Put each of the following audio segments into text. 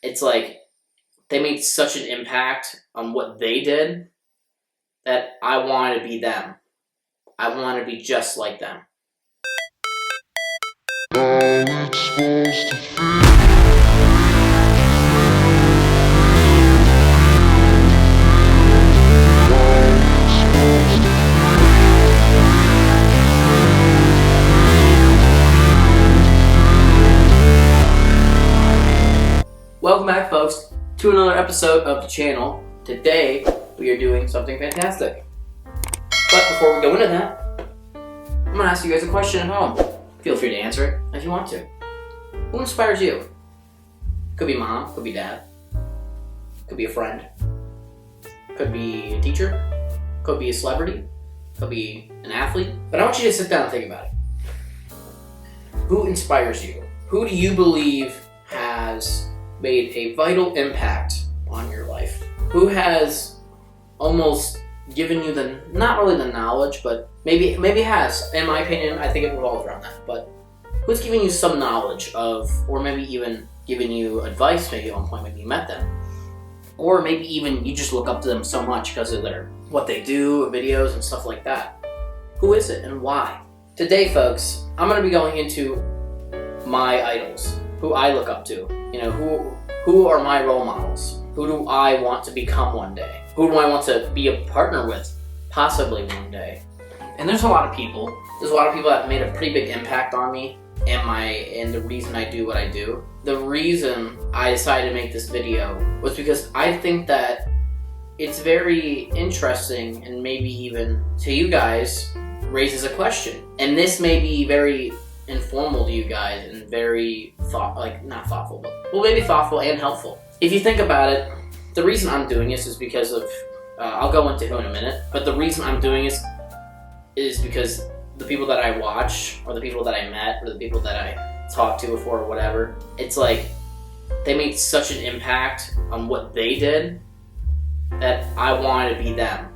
it's like they made such an impact on what they did that I want to be them. I want to be just like them. Welcome back, folks, to another episode of the channel. Today, we are doing something fantastic. But before we go into that, I'm going to ask you guys a question at home. Feel free to answer it if you want to. Who inspires you? Could be mom, could be dad, could be a friend, could be a teacher, could be a celebrity, could be an athlete. But I want you to sit down and think about it. Who inspires you? Who do you believe has made a vital impact on your life? Who has almost given you not really the knowledge, but maybe has. In my opinion, I think it revolves around that. But who's giving you some knowledge of, or maybe even giving you advice, maybe at one point, maybe you met them. Or maybe even you just look up to them so much because of what they do, videos and stuff like that. Who is it and why? Today, folks, I'm going to be going into my idols, who I look up to. You know, who are my role models? Who do I want to become one day? Who do I want to be a partner with, possibly one day? And there's a lot of people. There's a lot of people that have made a pretty big impact on me and the reason I do what I do. The reason I decided to make this video was because I think that it's very interesting and maybe even to you guys raises a question. And this may be very informal to you guys and very not thoughtful, but maybe thoughtful and helpful. If you think about it, the reason I'm doing this is because of, I'll go into who in a minute, but the reason I'm doing this is because the people that I watch, or the people that I met, or the people that I talked to before, or whatever, it's like they made such an impact on what they did that I wanted to be them.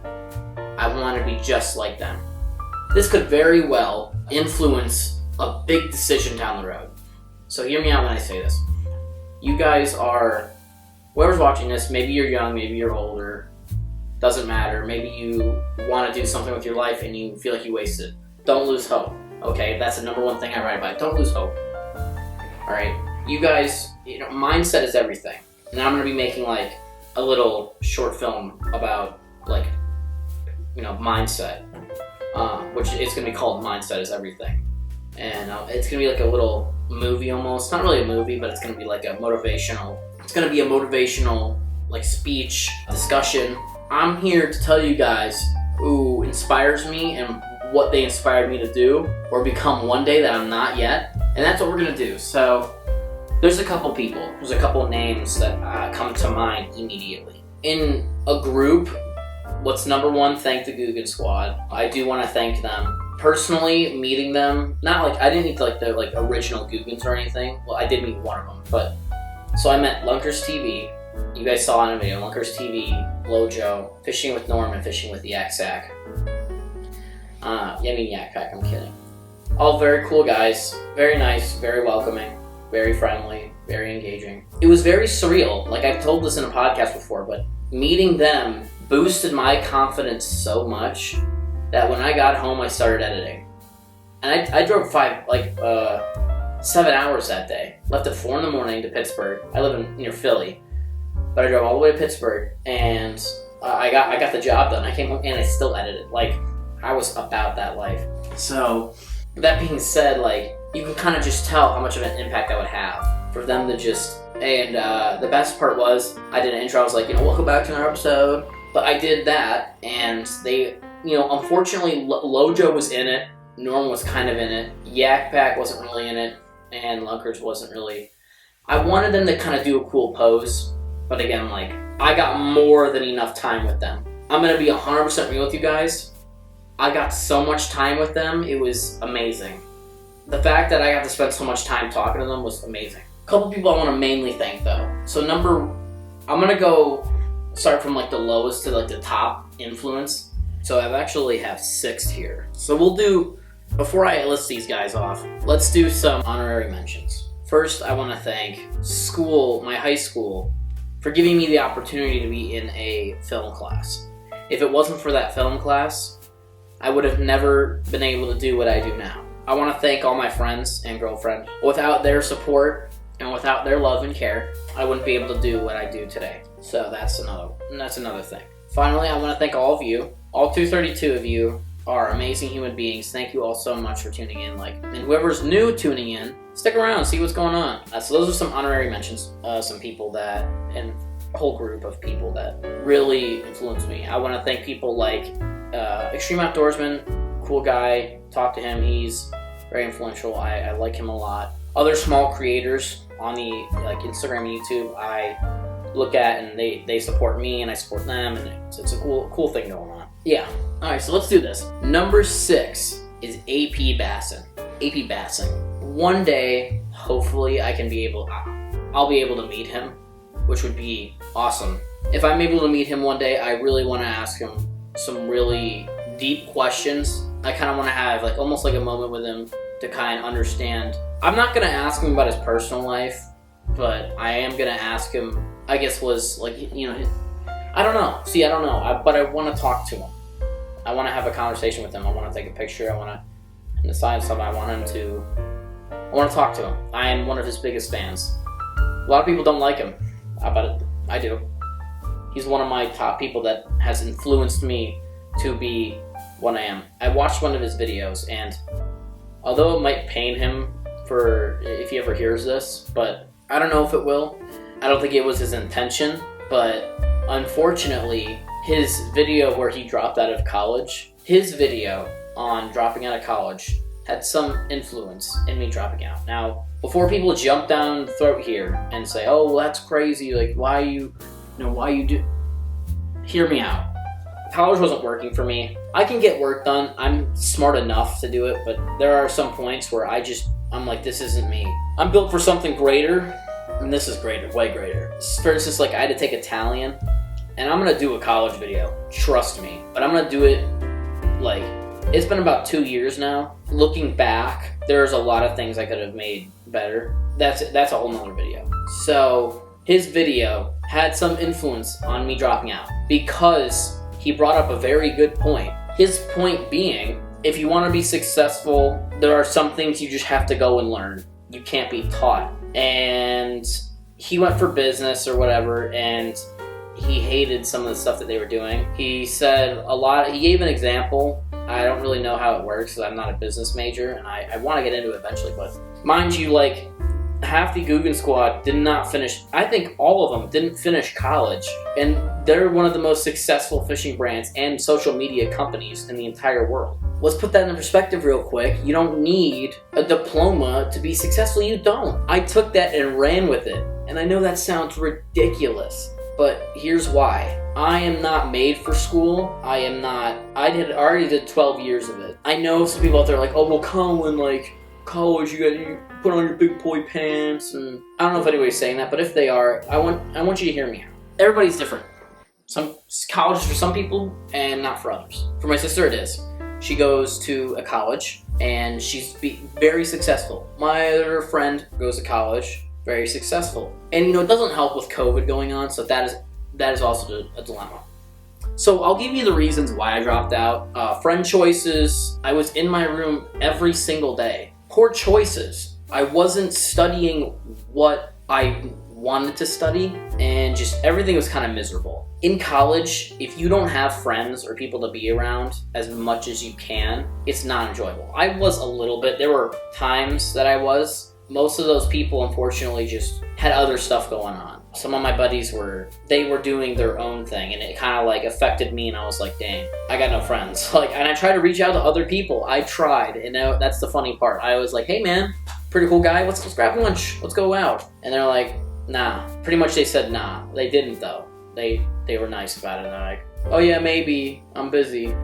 I want to be just like them. This could very well influence a big decision down the road. So hear me out when I say this. You guys are, whoever's watching this, maybe you're young, maybe you're older, doesn't matter. Maybe you want to do something with your life and you feel like you wasted. Don't lose hope. Okay, that's the number one thing I write about. Don't lose hope. Alright, you guys, mindset is everything. And I'm going to be making like a little short film about mindset, which is going to be called Mindset is Everything. And it's going to be like a little movie almost. Not really a movie, but it's going to be like a motivational. It's going to be a motivational speech, discussion. I'm here to tell you guys who inspires me and what they inspired me to do or become one day that I'm not yet. And that's what we're going to do. So there's a couple people. There's a couple names that come to mind immediately. In a group, what's number one? Thank the Guggen Squad. I do want to thank them. Personally, meeting them, I didn't meet the original Guggens or anything. Well, I did meet one of them, but so I met Lunkers TV. You guys saw in a video, Lunkers TV, Lojo, Fishing with Norman, Fishing with Yak Sack. Yak Pack, I'm kidding. All very cool guys, very nice, very welcoming, very friendly, very engaging. It was very surreal. Like I've told this in a podcast before, but meeting them boosted my confidence so much that when I got home, I started editing. And I drove 7 hours that day. Left at 4 in the morning to Pittsburgh. I live near Philly. But I drove all the way to Pittsburgh, and I got the job done. I came home, and I still edited. I was about that life. So, that being said, you can kind of just tell how much of an impact that would have for them to just... And the best part was, I did an intro. I was like, welcome back to another episode. But I did that, and they... unfortunately, Lojo was in it, Norm was kind of in it, Yak Pack wasn't really in it, and Lunkers wasn't really. I wanted them to kind of do a cool pose, but again, I got more than enough time with them. I'm going to be 100% real with you guys. I got so much time with them, it was amazing. The fact that I got to spend so much time talking to them was amazing. A couple people I want to mainly thank, though. So I'm going to start from the lowest to the top influence. So I actually have 6 here. So we'll do, before I list these guys off, let's do some honorary mentions. First, I want to thank school, my high school, for giving me the opportunity to be in a film class. If it wasn't for that film class, I would have never been able to do what I do now. I want to thank all my friends and girlfriend. Without their support and without their love and care, I wouldn't be able to do what I do today. So that's another thing. Finally, I want to thank all of you. All 232 of you are amazing human beings. Thank you all so much for tuning in. And whoever's new tuning in, stick around, see what's going on. So those are some honorary mentions. Some people that, and a whole group of people that really influenced me. I want to thank people like Extreme Outdoorsman, cool guy. Talk to him. He's very influential. I like him a lot. Other small creators on the Instagram and YouTube, I look at and they support me and I support them, and it's a cool thing going on. Yeah. All right, so let's do this. Number 6 is AP Basson. AP Basson. One day, hopefully, I'll be able to meet him, which would be awesome. If I'm able to meet him one day, I really want to ask him some really deep questions. I kind of want to have almost like a moment with him to kind of understand. I'm not going to ask him about his personal life, but I am going to ask him, I guess I don't know. See, I don't know, but I want to talk to him. I want to have a conversation with him. I want to take a picture. I want to decide something. I want to talk to him. I am one of his biggest fans. A lot of people don't like him, but I do. He's one of my top people that has influenced me to be what I am. I watched one of his videos, and although it might pain him if he ever hears this, but I don't know if it will. I don't think it was his intention, but unfortunately, his video where he dropped out of college, his video on dropping out of college had some influence in me dropping out. Now, before people jump down the throat here and say, oh, well, that's crazy, why you do... Hear me out. College wasn't working for me. I can get work done. I'm smart enough to do it, but there are some points where I'm like, this isn't me. I'm built for something greater, and this is greater, way greater. For instance, I had to take Italian, and I'm gonna do a college video, trust me. But I'm gonna do it, it's been about 2 years now. Looking back, there's a lot of things I could have made better. That's a whole nother video. So, his video had some influence on me dropping out, because he brought up a very good point. His point being, if you want to be successful, there are some things you just have to go and learn. You can't be taught. And he went for business or whatever, and he hated some of the stuff that they were doing. He said he gave an example. I don't really know how it works because I'm not a business major, and I want to get into it eventually, but mind you, half the Guggen Squad did not finish. I think all of them didn't finish college, and they're one of the most successful fishing brands and social media companies in the entire world. Let's put that in perspective real quick. You don't need a diploma to be successful. You don't. I took that and ran with it, and I know that sounds ridiculous, but here's why. I am not made for school. I already did 12 years of it. I know some people out there are like, oh, well, Colin, college, you put on your big boy pants, and I don't know if anybody's saying that, but if they are, I want you to hear me out. Everybody's different. Some college is for some people and not for others. For my sister, it is. She goes to a college and she's very successful. My other friend goes to college, very successful. And it doesn't help with COVID going on, so that is also a dilemma. So I'll give you the reasons why I dropped out. Friend choices. I was in my room every single day. Poor choices. I wasn't studying what I wanted to study, and just everything was kind of miserable. In college, if you don't have friends or people to be around as much as you can, it's not enjoyable. I was a little bit. There were times that I was. Most of those people, unfortunately, just had other stuff going on. Some of my buddies were doing their own thing, and it kind of affected me, and I was like, dang, I got no friends. And I tried to reach out to other people. I tried, and that's the funny part. I was like, hey man, pretty cool guy, let's grab lunch, let's go out. And they're like, nah. Pretty much they said nah. They didn't though. They were nice about it, and they're like, oh yeah, maybe, I'm busy.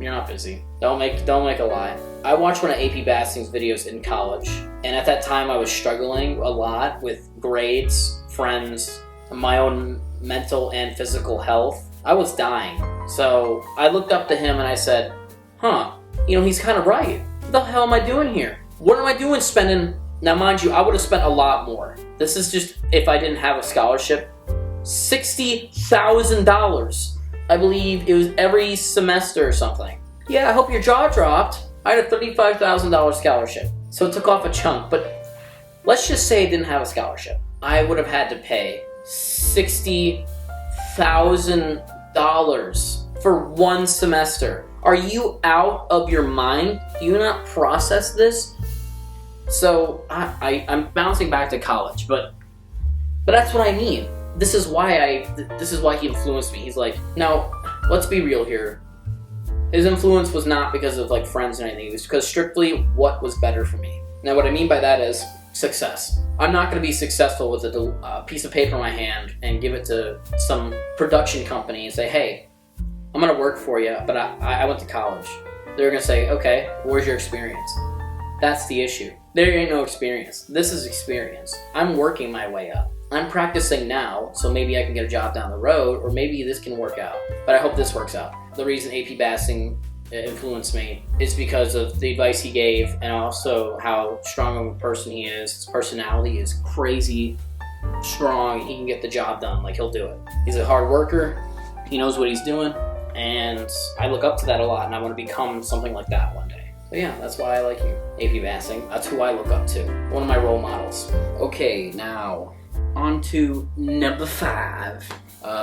You're not busy. Don't make a lie. I watched one of AP Bassing's videos in college, and at that time I was struggling a lot with grades, friends, my own mental and physical health. I was dying. So I looked up to him and I said, he's kind of right. What the hell am I doing here? What am I doing spending Now, mind you, I would have spent a lot more. This is just if I didn't have a scholarship. $60,000. I believe it was every semester or something. Yeah, I hope your jaw dropped. I had a $35,000 scholarship. So it took off a chunk, but let's just say I didn't have a scholarship. I would have had to pay $60,000 for one semester. Are you out of your mind? Do you not process this? So I'm bouncing back to college, but that's what I mean. This is why he influenced me. He's like, now let's be real here. His influence was not because of like friends and anything. It was because strictly what was better for me. Now what I mean by that is success. I'm not going to be successful with a piece of paper in my hand and give it to some production company and say, hey, I'm going to work for you, but I went to college. They're going to say, okay, where's your experience? That's the issue. There ain't no experience. This is experience. I'm working my way up. I'm practicing now, so maybe I can get a job down the road, or maybe this can work out. But I hope this works out. The reason AP Bassing influenced me is because of the advice he gave, and also how strong of a person he is. His personality is crazy strong. He can get the job done. Like, he'll do it. He's a hard worker. He knows what he's doing, and I look up to that a lot, and I want to become something like that one day. So yeah, that's why I like you, AP Bassing. That's who I look up to. One of my role models. Okay, now on to number 5.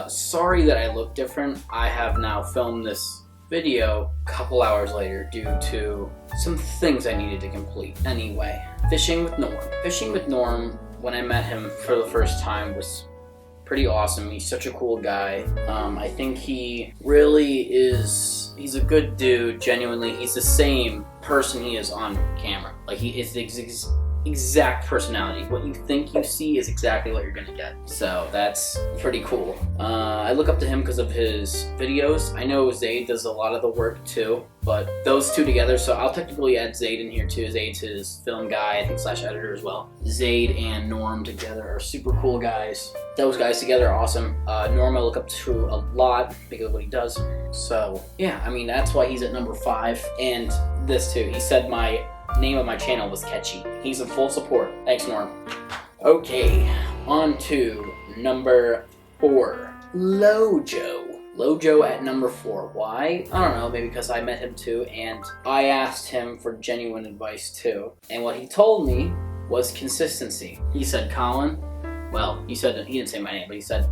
Sorry that I look different. I have now filmed this video a couple hours later due to some things I needed to complete. Anyway, fishing with Norm. Fishing with Norm, when I met him for the first time, was pretty awesome. He's such a cool guy. I think he really is, he's a good dude, genuinely. He's the same person he is on camera. Like, he is the exact personality. What you think you see is exactly what you're gonna get. So that's pretty cool. I look up to him because of his videos. I know Zaid does a lot of the work too, but those two together, so I'll technically add Zaid in here too. Zaid's his film guy, I think, / editor as well. Zaid and Norm together are super cool guys. Those guys together are awesome. Norm I look up to a lot because of what he does. So yeah, I mean, that's why he's at number 5. And this too, he said my name of my channel was catchy. He's in full support. Thanks, Norm. Okay, on to number 4. Lojo. Lojo at number 4. Why? I don't know, maybe because I met him too, and I asked him for genuine advice too. And what he told me was consistency. He said, Colin, well, he didn't say my name, but he said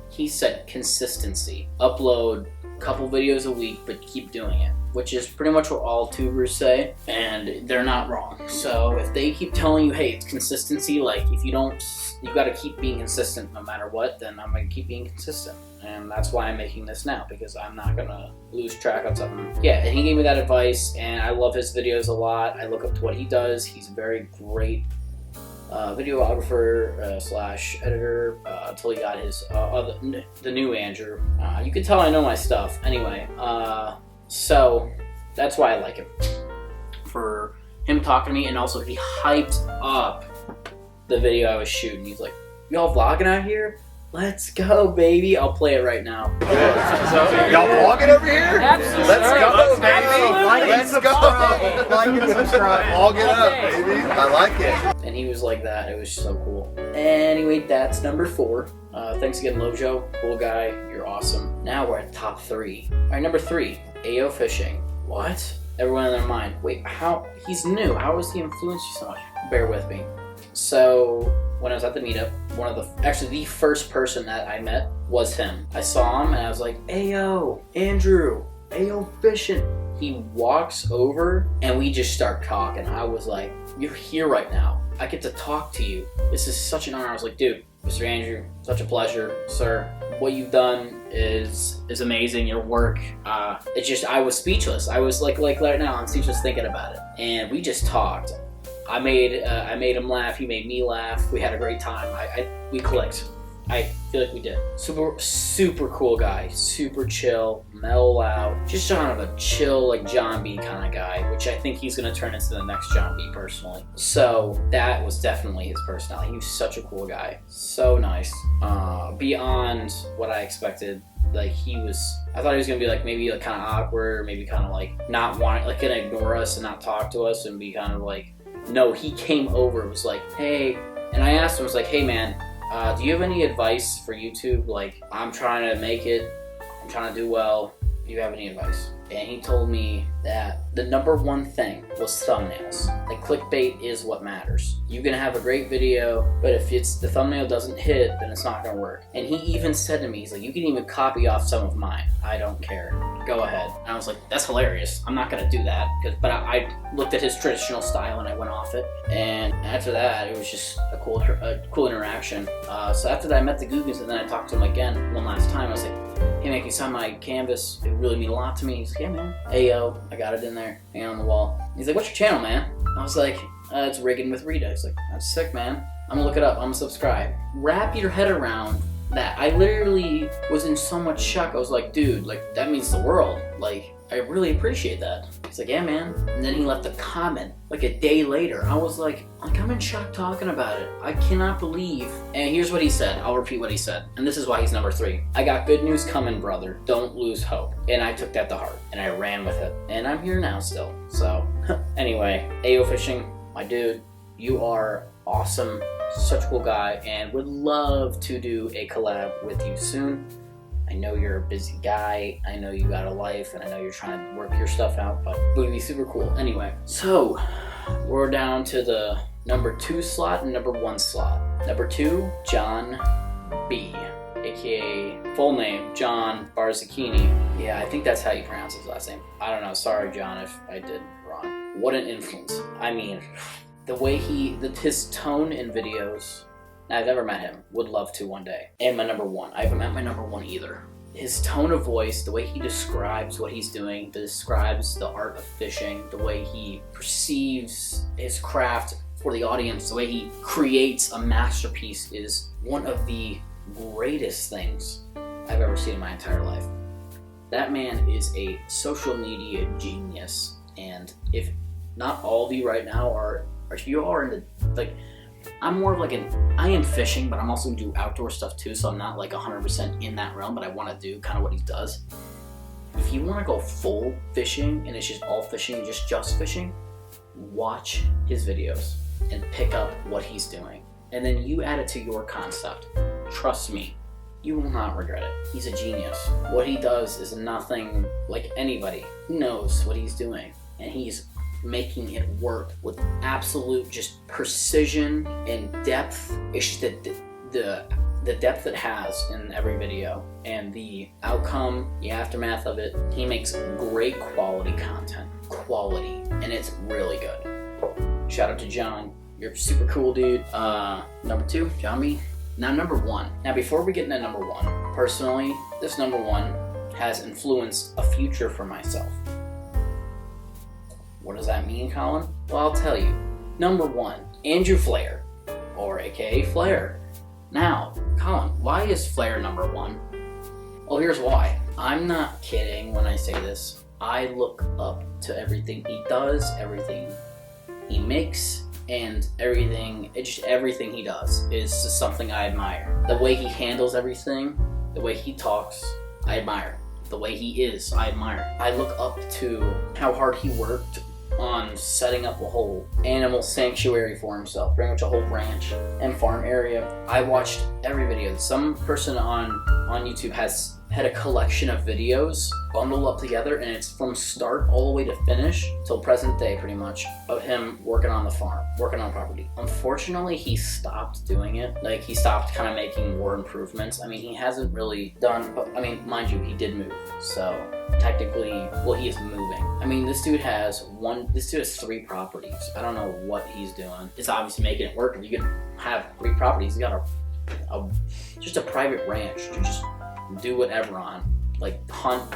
he said consistency. Upload a couple videos a week, but keep doing it. Which is pretty much what all tubers say, and they're not wrong. So if they keep telling you, hey, it's consistency, like, if you don't, you gotta keep being consistent no matter what, then I'm gonna keep being consistent. And that's why I'm making this now, because I'm not gonna lose track of something. Yeah, and he gave me that advice, and I love his videos a lot. I look up to what he does. He's a very great videographer / editor until he got his the new Andrew. You can tell I know my stuff. Anyway, so that's why I like him. For him talking to me, and also he hyped up the video I was shooting. He's like, y'all vlogging out here? Let's go, baby. I'll play it right now. Y'all vlogging over here? Absolutely. Let's go, baby. Absolutely. Let's go. Like and subscribe. Vlog it up, baby. I like it. And he was like that. It was so cool. Anyway, that's number 4. Thanks again, Lojo. Cool guy. You're awesome. Now we're at top 3. All right, number 3. AO Fishing. What? Everyone in their mind. Wait, how? He's new. How has he influenced you so much? Bear with me. So, when I was at the meetup, the first person that I met was him. I saw him and I was like, Ayo, Andrew, AO Fishing. He walks over and we just start talking. I was like, you're here right now. I get to talk to you. This is such an honor. I was like, dude, Mr. Andrew, such a pleasure, sir. What you've done is amazing. Your work, it's just, I was speechless. I was like right now, I'm speechless thinking about it. And we just talked. I made him laugh. He made me laugh. We had a great time. We clicked. I feel like we did. Super cool guy. Super chill, mellow out. Just kind of a chill, like John B kind of guy, which I think he's gonna turn into the next John B personally. So that was definitely his personality. He was such a cool guy. So nice. Beyond what I expected. Like, I thought he was gonna be like maybe like kind of awkward, or maybe kind of like not wanting, like gonna ignore us and not talk to us and be kind of like No, he came over and was like, hey, and I asked him, I was like, hey man, do you have any advice for YouTube? Like, I'm trying to make it, I'm trying to do well, do you have any advice? And he told me that the number one thing was thumbnails. Like, clickbait is what matters. You can have a great video, but if the thumbnail doesn't hit, then it's not gonna work. And he even said to me, he's like, you can even copy off some of mine. I don't care. Go ahead. And I was like, that's hilarious. I'm not gonna do that. But I looked at his traditional style and I went off it. And after that, it was just a cool interaction. So after that, I met the Googans, and then I talked to him again one last time. I was like, hey man, can you sign my canvas? It would really mean a lot to me. He's like, yeah man. Ayo, I got it in there, hanging on the wall. He's like, what's your channel, man? I was like, it's Rigging with Rita. He's like, that's sick, man. I'm gonna look it up, I'm gonna subscribe. Wrap your head around that. I literally was in so much shock. I was like, dude, like, that means the world. Like, I really appreciate that. He's like, yeah man. And then he left a comment like a day later. I was like, I'm in shock talking about it. I cannot believe. And here's what he said. I'll repeat what he said. And this is why he's number 3. I got good news coming, brother. Don't lose hope. And I took that to heart and I ran with it. And I'm here now still. So anyway, Ayo Fishing, my dude, you are awesome. Such a cool guy, and would love to do a collab with you soon. I know you're a busy guy, I know you got a life, and I know you're trying to work your stuff out, but it would be super cool. Anyway, so we're down to the number 2 slot and number 1 slot. Number 2, John B, aka full name John Barzakini. Yeah, I think that's how you pronounce his last name. I don't know, sorry John if I did wrong. What an influence. I mean, the way his tone in videos, I've never met him, would love to one day. And my number 1, I haven't met my number 1 either. His tone of voice, the way he describes what he's doing, describes the art of fishing, the way he perceives his craft for the audience, the way he creates a masterpiece is one of the greatest things I've ever seen in my entire life. That man is a social media genius, and if not all of you right now are you are in the, like, I'm more of like I am fishing, but I'm also do outdoor stuff too, so I'm not like 100% in that realm, but I want to do kind of what he does. If you want to go full fishing and it's just all fishing, just fishing, watch his videos and pick up what he's doing. And then you add it to your concept. Trust me, you will not regret it. He's a genius. What he does is nothing like anybody. He knows what he's doing, and he's making it work with absolute just precision and depth. It's just the depth it has in every video and the outcome, the aftermath of it. He makes great quality content. Quality. And it's really good. Shout out to John. You're super cool, dude. Number 2, John B. Now number 1. Now before we get into number 1, personally, this number 1 has influenced a future for myself. What does that mean, Colin? Well, I'll tell you. Number 1, Andrew Flair, or aka Flair. Now, Colin, why is Flair number 1? Well, here's why. I'm not kidding when I say this. I look up to everything he does, everything he makes, and everything he does is just something I admire. The way he handles everything, the way he talks, I admire. The way he is, I admire. I look up to how hard he worked on setting up a whole animal sanctuary for himself, pretty much a whole ranch and farm area. I watched every video. Some person on YouTube has had a collection of videos bundled up together, and it's from start all the way to finish till present day, pretty much, of him working on the farm, working on property. Unfortunately, he stopped doing it. Like, he stopped kind of making more improvements. I mean, he hasn't really done, but I mean, mind you, he did move. So technically, well, he is moving. I mean, this dude has 3 properties. I don't know what he's doing. It's obviously making it work. If you can have 3 properties, he's got just a private ranch to just do whatever on, like hunt,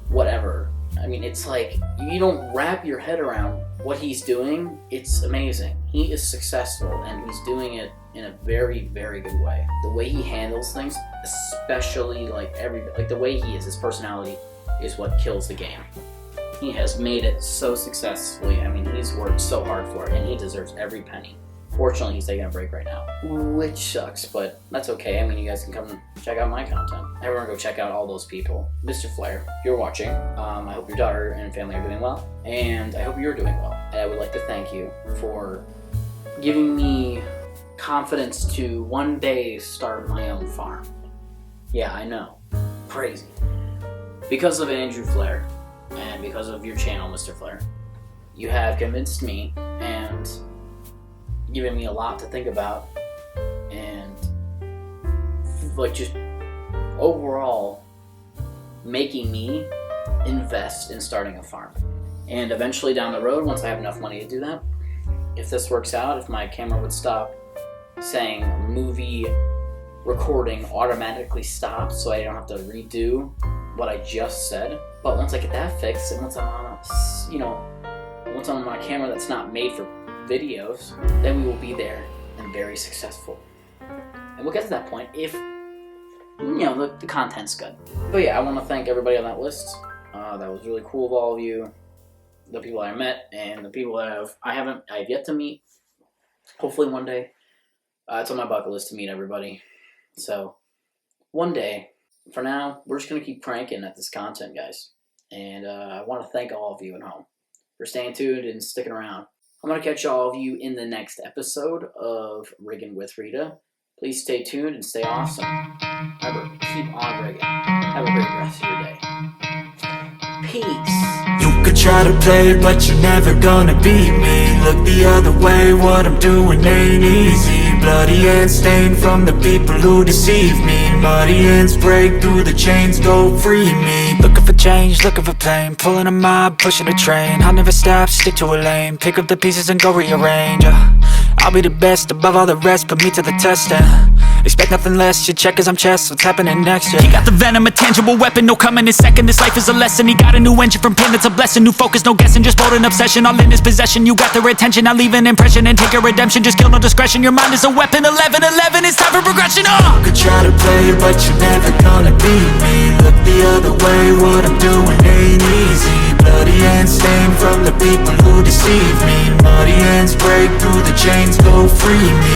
whatever. I mean, it's like, you don't wrap your head around what he's doing. It's amazing. He is successful, and he's doing it in a very, very good way. The way he handles things, especially like the way he is, his personality is what kills the game. He has made it so successfully. I mean, he's worked so hard for it, and he deserves every penny. Fortunately, he's taking a break right now, which sucks, but that's okay. I mean, you guys can come check out my content. Everyone go check out all those people. Mr. Flair, if you're watching, I hope your daughter and family are doing well, and I hope you're doing well. And I would like to thank you for giving me confidence to one day start my own farm. Yeah, I know. Crazy. Because of Andrew Flair, and because of your channel, Mr. Flair, you have convinced me and given me a lot to think about, and like just overall making me invest in starting a farm. And eventually down the road, once I have enough money to do that, if this works out, if my camera would stop saying movie recording automatically stops so I don't have to redo what I just said. But once I get that fixed, and once I'm on once I'm on my camera that's not made for videos, then we will be there and very successful. And we'll get to that point if, the content's good. But yeah, I want to thank everybody on that list. That was really cool of all of you. The people I met and the people that I have yet to meet. Hopefully one day. It's on my bucket list to meet everybody. So, one day. For now, we're just going to keep cranking at this content, guys. And I want to thank all of you at home for staying tuned and sticking around. I'm going to catch all of you in the next episode of Riggin' with Rita. Please stay tuned and stay awesome. Remember, keep on rigging. Have a great rest of your day. Peace. You could try to play it, but you're never gonna beat me. Look the other way, what I'm doing ain't easy. Bloody hands stained from the people who deceive me. Muddy hands break through the chains, go free me. Looking for change, looking for pain. Pulling a mob, pushing a train. I'll never stop, stick to a lane. Pick up the pieces and go rearrange. I'll be the best above all the rest, put me to the test and expect nothing less, you check as I'm chess, what's happening next, yeah. He got the venom, a tangible weapon, no coming in second. This life is a lesson, he got a new engine from pain, it's a blessing. New focus, no guessing, just bold and obsession. All in his possession, you got their attention. I leave an impression and take a redemption. Just kill, no discretion, your mind is a weapon. 11-11, it's time for progression, You could try to play it, but you're never gonna beat me. Look the other way, what I'm doing ain't easy. Bloody hands stained from the people who deceive me. Muddy hands break through the chains, go free me.